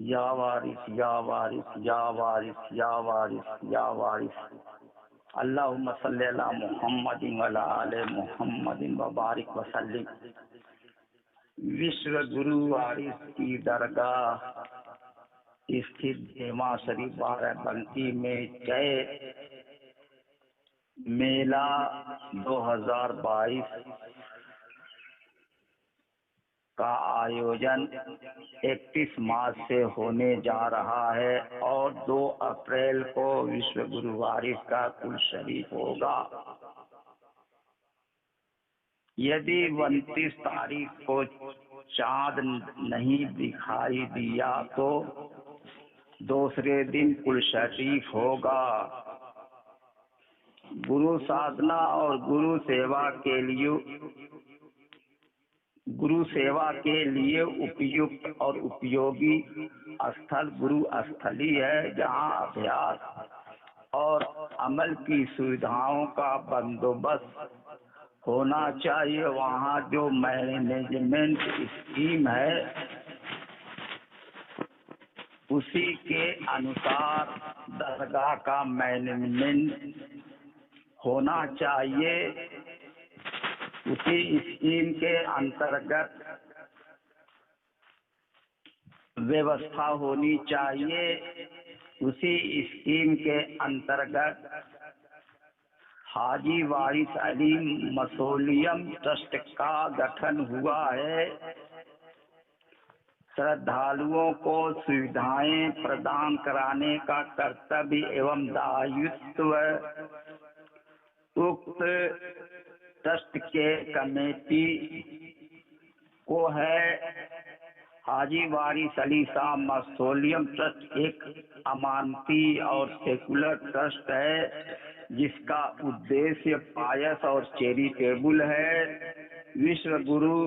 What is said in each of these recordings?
या वारिस या वारिस या वारिस या वारिस या वारिस। अल्लाहुम्मा सल्ली अला मुहम्मदिन व अला आले मुहम्मदिन व बारिक वसल्लिम। विश्व गुरु वारिस की दरगाह स्थित देवा शरीफ बाराबंकी में चैत मेला 2022 का आयोजन 31 मार्च से होने जा रहा है और 2 अप्रैल को विश्व गुरु वारिस का कुल शरीफ होगा। यदि 29 तारीख को चांद नहीं दिखाई दिया तो दूसरे दिन कुल शरीफ होगा। गुरु साधना और गुरु सेवा के लिए उपयुक्त और उपयोगी स्थल गुरु स्थली है, जहाँ अभ्यास और अमल की सुविधाओं का बंदोबस्त होना चाहिए। वहाँ जो मैनेजमेंट स्कीम है उसी के अनुसार दरगाह का मैनेजमेंट होना चाहिए। उसी स्कीम के अंतर्गत व्यवस्था होनी चाहिए। उसी स्कीम के अंतर्गत हाजी वारिस अली मसोलियम ट्रस्ट का गठन हुआ है। श्रद्धालुओं को सुविधाएं प्रदान कराने का कर्तव्य एवं दायित्व उक्त ट्रस्ट के कमेटी को है। हाजी वारिस अली शाह मसोलियम ट्रस्ट एक अमानती और सेकुलर ट्रस्ट है, जिसका उद्देश्य पायस और चैरिटेबल है। विश्व गुरु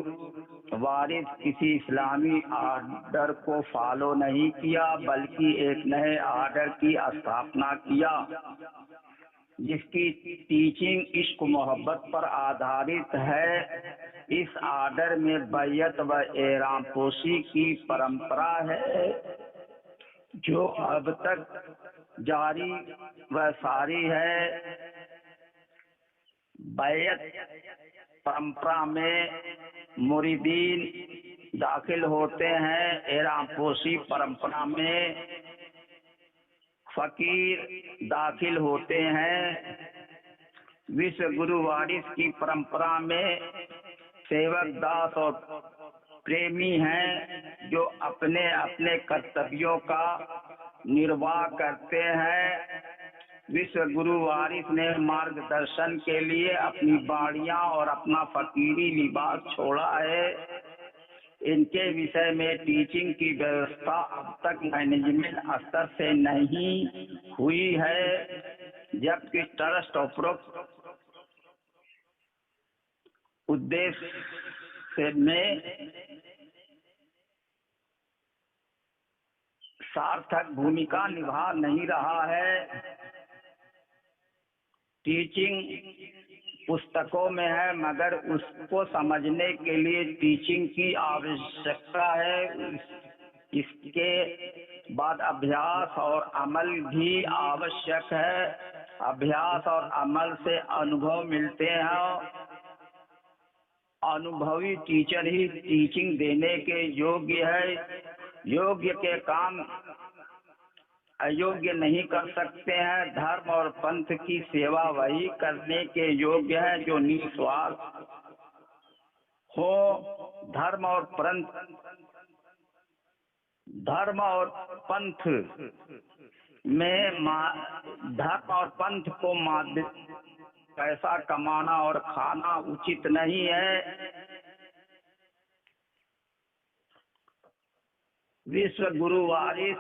वारिस किसी इस्लामी आर्डर को फॉलो नहीं किया, बल्कि एक नए आर्डर की स्थापना किया, जिसकी टीचिंग इश्क मोहब्बत पर आधारित है। इस आर्डर में बैयत व एहराम पोशी की परंपरा है, जो अब तक जारी व सारी है। बैयत परंपरा में मुरीदीन दाखिल होते हैं। एहराम पोशी परंपरा में फकीर दाखिल होते हैं। विश्व गुरु वारिस की परंपरा में सेवक, दास और प्रेमी हैं, जो अपने अपने कर्तव्यों का निर्वाह करते हैं। विश्व गुरु वारिस ने मार्गदर्शन के लिए अपनी बाड़ियां और अपना फकीरी लिबास छोड़ा है। इनके विषय में टीचिंग की व्यवस्था अब तक मैनेजमेंट स्तर से नहीं हुई है, जबकि ट्रस्ट उपरोक्त उद्देश्य में सार्थक भूमिका निभा नहीं रहा है। टीचिंग पुस्तकों में है, मगर उसको समझने के लिए टीचिंग की आवश्यकता है। इसके बाद अभ्यास और अमल भी आवश्यक है। अभ्यास और अमल से अनुभव मिलते हैं। अनुभवी टीचर ही टीचिंग देने के योग्य है। योग्य के काम अयोग्य नहीं कर सकते हैं। धर्म और पंथ की सेवा वही करने के योग्य है जो निस्वार्थ हो। धर्म और पंथ को माध्यम पैसा कमाना और खाना उचित नहीं है। विश्व गुरु वारिस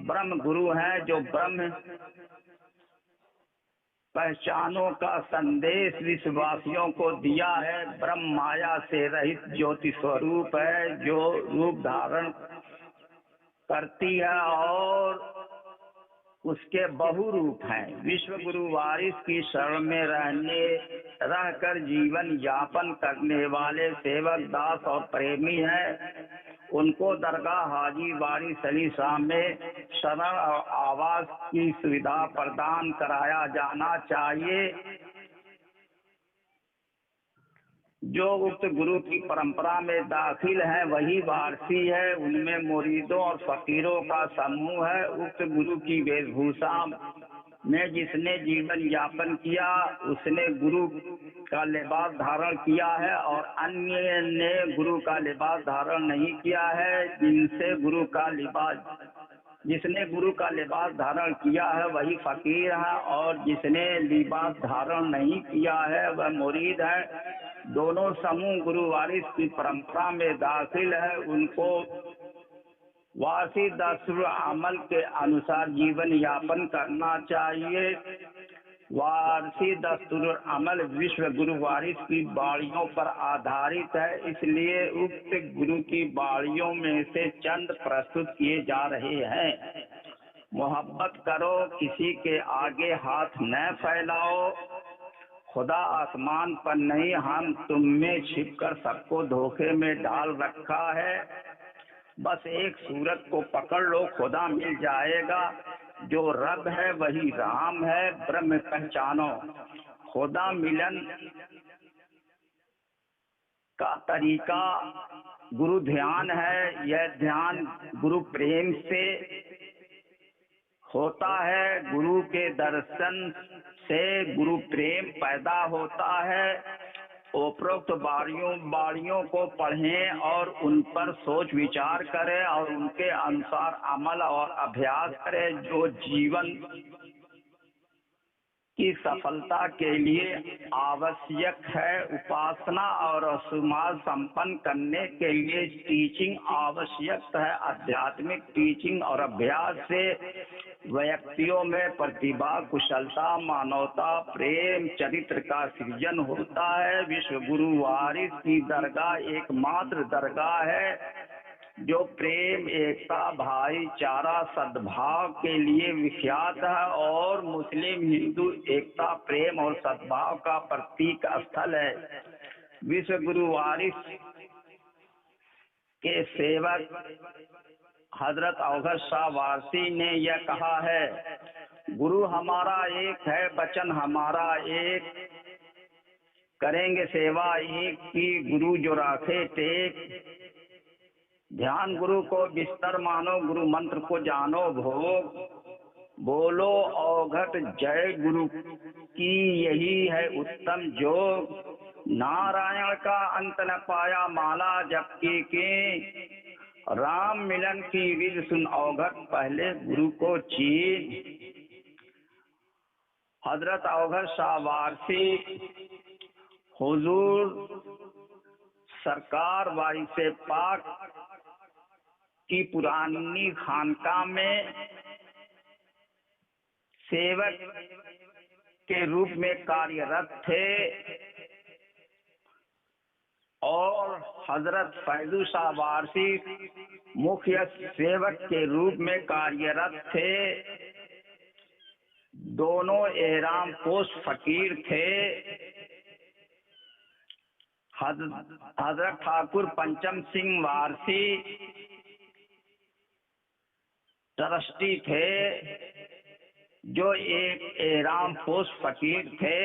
ब्रह्म गुरु हैं, जो ब्रह्म पहचानों का संदेश विश्ववासियों को दिया है। ब्रह्म माया से रहित ज्योति स्वरूप है, जो रूप धारण करती है और उसके बहुरूप हैं। विश्व गुरु वारिस की शरण में रहकर जीवन यापन करने वाले सेवक, दास और प्रेमी हैं। उनको दरगाह हाजी वारिस अली शाह में शरण और आवास की सुविधा प्रदान कराया जाना चाहिए। जो उक्त गुरु की परंपरा में दाखिल है वही वारसी है, उनमें मुरीदों और फकीरों का समूह है। उक्त गुरु की वेशभूषा में जिसने जीवन यापन किया उसने गुरु का लिबास धारण किया है और अन्य ने गुरु का लिबास धारण नहीं किया है। जिसने गुरु का लिबास धारण किया है वही फकीर है और जिसने लिबास धारण नहीं किया है वह मुरीद है। दोनों समूह गुरु वारिस की परंपरा में दाखिल है। उनको वारसी दस्तूर अमल के अनुसार जीवन यापन करना चाहिए। वारसी दस्तूर अमल विश्व गुरु वारिस की बाणियों पर आधारित है, इसलिए उक्त गुरु की बाणियों में से चंद प्रस्तुत किए जा रहे हैं। मोहब्बत करो, किसी के आगे हाथ न फैलाओ। खुदा आसमान पर नहीं, हम तुम में छिपकर सबको धोखे में डाल रखा है। बस एक सूरत को पकड़ लो, खुदा मिल जाएगा। जो रब है वही राम है, ब्रह्म पहचानो। खुदा मिलन का तरीका गुरु ध्यान है। यह ध्यान गुरु प्रेम से होता है। गुरु के दर्शन से गुरु प्रेम पैदा होता है। उपरोक्त बाणियों को पढ़ें और उन पर सोच विचार करें और उनके अनुसार अमल और अभ्यास करें। जो जीवन की सफलता के लिए आवश्यक है। उपासना और समाज संपन्न करने के लिए टीचिंग आवश्यक है। आध्यात्मिक टीचिंग और अभ्यास से व्यक्तियों में प्रतिभा, कुशलता, मानवता, प्रेम, चरित्र का सृजन होता है। विश्व गुरु वारिस की दरगाह एकमात्र दरगाह है जो प्रेम, एकता, भाईचारा, सद्भाव के लिए विख्यात है और मुस्लिम हिंदू एकता, प्रेम और सद्भाव का प्रतीक स्थल है। विश्व गुरु वारिस के सेवक हजरत अवधर शाह वारसी ने यह कहा है, गुरु हमारा एक है, वचन हमारा एक, करेंगे सेवा एक की, गुरु जो राखे टेक। ध्यान गुरु को बिस्तर मानो, गुरु मंत्र को जानो भोग, बोलो अवघट जय गुरु की, यही है उत्तम जोग। नारायण का अंत न पाया, माला जपकी की, राम मिलन की विधि सुन अवघट, पहले गुरु को चीन। हजरत अवघर शाह वारसी हुजूर सरकार वारिस पाक की पुरानी खानका में सेवक के रूप में कार्यरत थे और हजरत फैजू शाह वारसी मुख्य सेवक के रूप में कार्यरत थे। दोनों एहराम पोश फकीर थे। हजरत ठाकुर पंचम सिंह वारसी ट्रस्टी थे जो एक एहराम पोश फकीर थे।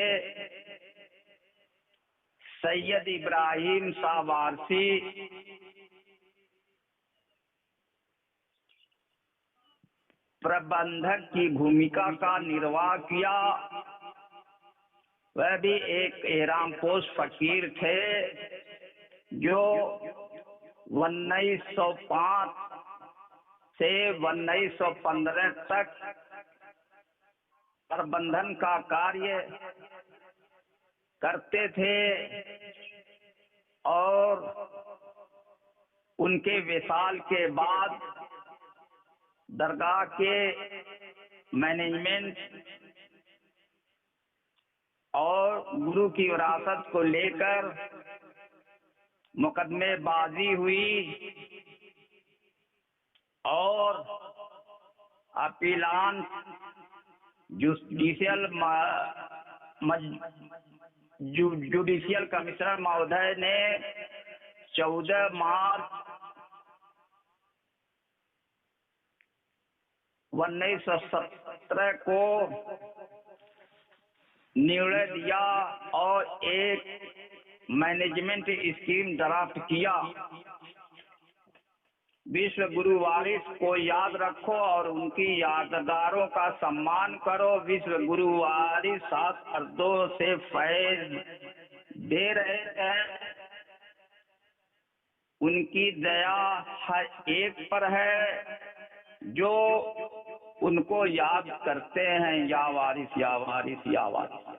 सैयद इब्राहिम शाह वारसी प्रबंधक की भूमिका का निर्वाह किया। वह भी एक एहराम पोश फकीर थे जो 1905 से 1915 तक प्रबंधन का कार्य करते थे और उनके विशाल के बाद दरगाह के मैनेजमेंट और गुरु की विरासत को लेकर मुकदमेबाजी हुई और अपीलान जुडिशियल कमिश्नर महोदय ने 14 मार्च 1917 को निर्णय दिया और एक मैनेजमेंट स्कीम ड्राफ्ट किया। विश्व गुरु वारिस को याद रखो और उनकी यादगारों का सम्मान करो। विश्व गुरु वारिस 7 अर्दों से फैज दे रहे हैं। उनकी दया हर एक पर है जो उनको याद करते हैं। या वारिस, या वारिस, या वारिस।